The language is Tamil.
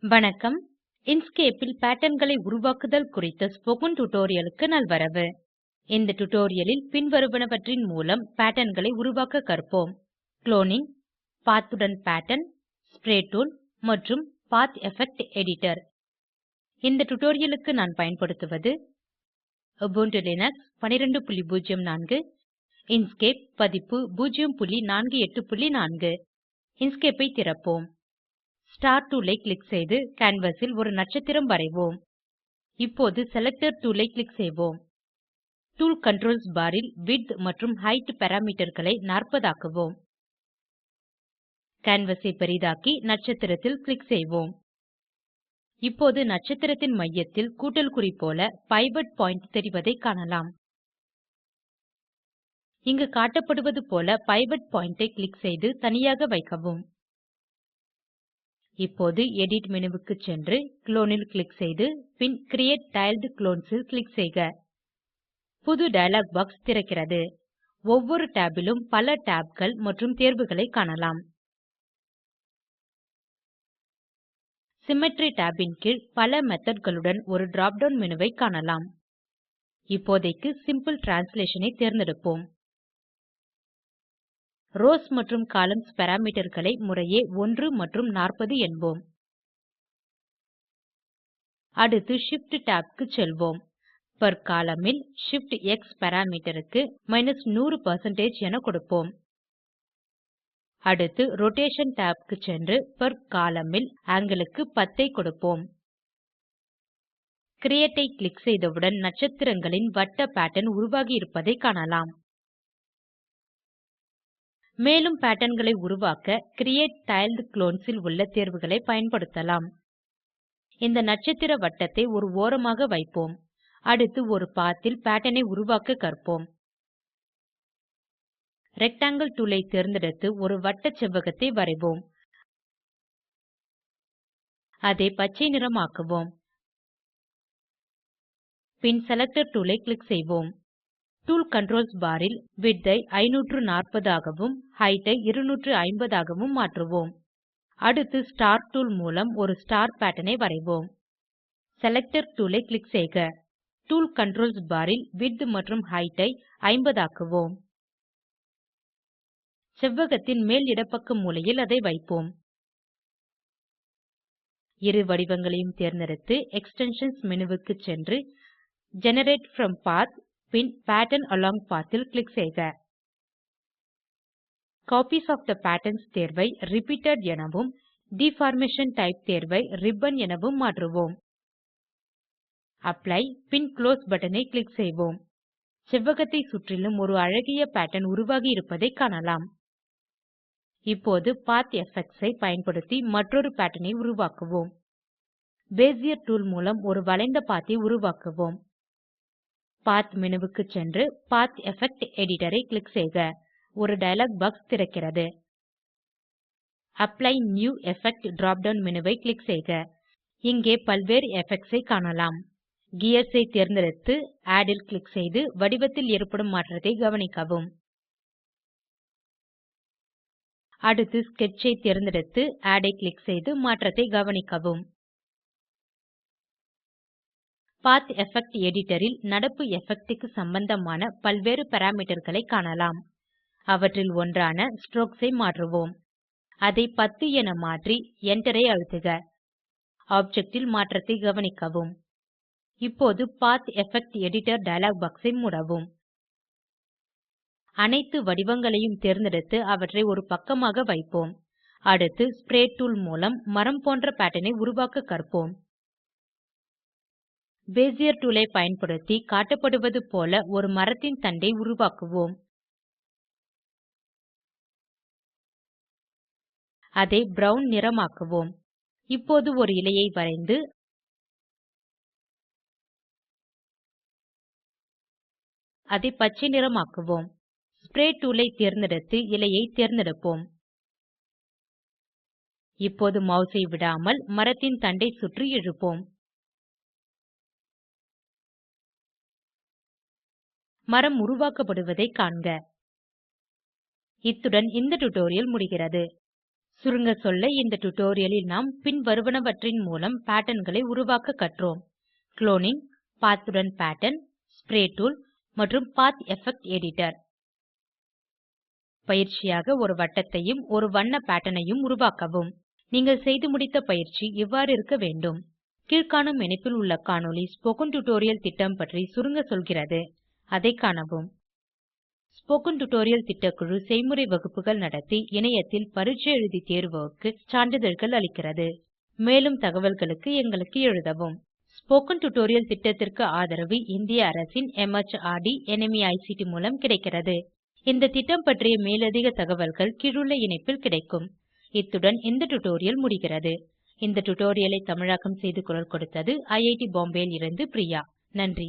வணக்கம். இன்க்ஸ்கேப் ல் பேட்டர்ன்களை உருவாக்குதல் குறித்த ஸ்போகன் டுடோரியலுக்கு நல்வரவு. இந்த டுடோரியலில் பின்வருவனவற்றின் மூலம் பேட்டர்ன்களை உருவாக்க கற்போம். குளோனிங், பாத் உடன் பேட்டர்ன், ஸ்ப்ரே டூல் மற்றும் பாத் எஃபெக்ட் எடிட்டர். இந்த டுடோரியலுக்கு நான் பயன்படுத்துவது உபுண்டு லினக்ஸ் 1204 இன்க்ஸ்கேப் பதிப்பு 048.4 இன்க்ஸ்கேப் ஐ திறப்போம். ஸ்டார் டூல் ஐ க்ளிக் செய்து கேன்வாஸ் ல் ஒரு நட்சத்திரம் வரைவோம். இப்போது செலக்டர் டூல் ஐ க்ளிக் செய்வோம். டூல் கன்ட்ரோல்ஸ் பார் ல் விட்த் மற்றும் ஹெய்ட் parameterகளை 40 ஆக்குவோம். கேன்வாஸ் ஐ பெரிதாக்கி நட்சத்திரத்தில் க்ளிக் செய்வோம். இப்போது நட்சத்திரத்தின் மையத்தில் கூட்டல் குறி போல பிவோட் பாயிண்ட் தெரிவதை காணலாம். இங்கு காட்டப்படுவது போல பிவோட் பாயிண்ட் ஐ க்ளிக் செய்து தனியாக வைக்கவும். இப்போது எடிட் menuக்கு சென்று குளோன் ல் க்ளிக் செய்து பின் கிரியேட் டைல்ட் குளோன்ஸ் ல் க்ளிக் செய்க. புது டயலாக் பாக்ஸ் திறக்கிறது. ஒவ்வொரு tab லும் பல tabகள் மற்றும் தேர்வுகளை காணலாம். சிம்மெட்ரி tab ன் கீழ் பல methodகளுடன் ஒரு drop down menuவை காணலாம். இப்போதைக்கு சிம்பிள் டிரான்ஸ்லேஷன் ஐ தேர்ந்தெடுப்போம். ரவ்ஸ் மற்றும் கொலம்ன்ஸ் parameterகளை முறையே 1 மற்றும் 40 என்போம். அடுத்து Shift tab க்கு செல்வோம். பெர் கோலம்ன் ல் Shift எக்ஸ் parameterக்கு -100% என கொடுப்போம். அடுத்து ரோடேஷன் tab க்கு சென்று பெர் கோலம்ன் ல் ஆங்கில் க்கு 10 ஐ கொடுப்போம். கிரியேட் ஐ க்ளிக் செய்தவுடன் நட்சத்திரங்களின் வட்ட பேட்டர்ன் உருவாகியிருப்பதை காணலாம். மேலும் பேட்டர்ன்களை உருவாக்க கிரியேட் டைல்ட் குளோன்ஸ் ல் உள்ள தேர்வுகளை பயன்படுத்தலாம். இந்த நட்சத்திர வட்டத்தை ஒரு ஓரமாக வைப்போம். அடுத்து ஒரு பாத் ல் பேட்டர்ன் ஐ உருவாக்க கற்போம். ரெக்டாங்கில் டூல் ஐ தேர்ந்தெடுத்து ஒரு வட்டச் செவ்வகத்தை வரைவோம். அதை பச்சை நிறமாக்குவோம். பின் செலக்டர் டூல் ஐ க்ளிக் செய்வோம். டூல் கன்ட்ரோல்ஸ் பார் ல் விட்த் ஐ 540 ஆகவும் ஹெய்ட் ஐ 250 ஆகவும் மாற்றுவோம். அடுத்து ஸ்டார் டூல் மூலம் ஒரு ஸ்டார் பேட்டர்ன் ஐ வரைவோம். செலக்டர் டூல் ஐ க்ளிக் செய்க. டூல் கன்ட்ரோல்ஸ் பார் ல் விட்த் மற்றும் ஹெய்ட் ஐ 50 ஆக்குவோம். செவ்வகத்தின் மேல் இடப்பக்க மூலையில் அதை வைப்போம். இரு வடிவங்களையும் தேர்ந்தெடுத்து எக்ஸ்டென்ஷன்ஸ் menuக்கு சென்று ஜெனரேட் ப்ரோம் பாத் பின் பேட்டர்ன் அலாங் பாத் ல் க்ளிக் செய்க. காப்பீஸ் ஒஃப் தே பேட்டர்ன்ஸ் தேர்வை ரிப்பீட்டட் எனவும் டிஃபார்மேஷன் டைப் தேர்வை ரிப்பன் எனவும் மாற்றுவோம். அப்ளை பின் குளோஸ் பட்டன் ஐ க்ளிக் செய்வோம். செவ்வகத்தை சுற்றிலும் ஒரு அழகிய பேட்டர்ன் உருவாகியிருப்பதை காணலாம். இப்போது பாத் எஃபெக்ட்ஸ் ஐ பயன்படுத்தி மற்றொரு பேட்டர்ன் ஐ உருவாக்குவோம். பெசியர் டூல் மூலம் ஒரு வளைந்த பாத் ஐ உருவாக்குவோம். பாத் menuக்கு சென்று பாத் எஃபெக்ட் எடிட்டர் ஐ க்ளிக் செய்க. ஒரு டயலாக் பாக்ஸ் திறக்கிறது. Apply new effect drop down menuவை க்ளிக் செய்க. இங்கே பல்வேறு எஃபெக்ட்ஸ் ஐ காணலாம். கியர்ஸ் ஐ தேர்ந்தெடுத்து ஆட் ல் க்ளிக் செய்து வடிவத்தில் ஏற்படும் மாற்றத்தை கவனிக்கவும். அடுத்து ஸ்கெட்ச் ஐ தேர்ந்தெடுத்து ஆட் ஐ க்ளிக் செய்து மாற்றத்தை கவனிக்கவும். பாத் எஃபெக்ட் எடிட்டர் ல் நடப்பு எஃபெக்ட் க்கு சம்பந்தமான பல்வேறு parameterகளை காணலாம். அவற்றில் ஒன்றான ஸ்ட்ரோக்ஸ் ஐ மாற்றுவோம். அதை 10 என மாற்றி Enter ஐ அழுத்துக. ஆப்ஜெக்ட் ல் மாற்றத்தை கவனிக்கவும். இப்போது பாத் எஃபெக்ட் எடிட்டர் டயலாக் பாக்ஸ் ஐ மூடவும். அனைத்து வடிவங்களையும் தேர்ந்தெடுத்து அவற்றை ஒரு பக்கமாக வைப்போம். அடுத்து ஸ்ப்ரே டூல் மூலம் மரம் போன்ற பேட்டர்ன் ஐ உருவாக்க கற்போம். பெசியர் டூல் ஐ பயன்படுத்தி காட்டப்படுவது போல ஒரு மரத்தின் தண்டை உருவாக்குவோம். அதை ப்ரவுன் நிறமாக்குவோம். இப்போது ஒரு இலையை வரைந்து அதை பச்சை நிறமாக்குவோம். ஸ்ப்ரே டூல் ஐ தேர்ந்தெடுத்து இலையை தேர்ந்தெடுப்போம். இப்போது மாஸ் ஐ விடாமல் மரத்தின் தண்டை சுற்றி இழுப்போம். மரம் உருவாக்கப்படுவதை காண்க. இத்துடன் இந்த டுடோரியல் முடிகிறது. சுருங்க சொல்ல இந்த டுடோரியலில் நாம் பின்வருவனவற்றின் மூலம் பேட்டர்ன்களை உருவாக்க கற்றோம். குளோனிங், பாத் உடன் பேட்டர்ன், ஸ்ப்ரே டூல் மற்றும் பாத் எஃபெக்ட் எடிட்டர். பயிற்சியாக ஒரு வட்டத்தையும் ஒரு வண்ண பேட்டர்னையும் உருவாக்கவும். நீங்கள் செய்து முடித்த பயிற்சி இவ்வாறு இருக்க வேண்டும். கீழ்காணும் இணைப்பில் உள்ள காணொளி ஸ்போக்கன் டியூட்டோரியல் திட்டம் பற்றி சுருங்க சொல்கிறது. அதை காணவும். ஸ்போக்கன் டியூட்டோரியல் திட்டக்குழு செய்முறை வகுப்புகள் நடத்தி இணையத்தில் பரீட்சை எழுதி தேர்வோருக்கு சான்றிதழ்கள் அளிக்கிறது. மேலும் தகவல்களுக்கு எங்களுக்கு எழுதவும். ஸ்போக்கன் டியூட்டோரியல் திட்டத்திற்கு ஆதரவு இந்திய அரசின் MHRD NMEICT மூலம் கிடைக்கிறது. இந்த திட்டம் பற்றிய மேலதிக தகவல்கள் கீழுள்ள இணைப்பில் கிடைக்கும். இத்துடன் இந்த டுடோரியல் முடிகிறது. இந்த டுடோரியலை தமிழாக்கம் செய்து குரல் கொடுத்தது ஐஐடி பாம்பேவில் இருந்து பிரியா. நன்றி.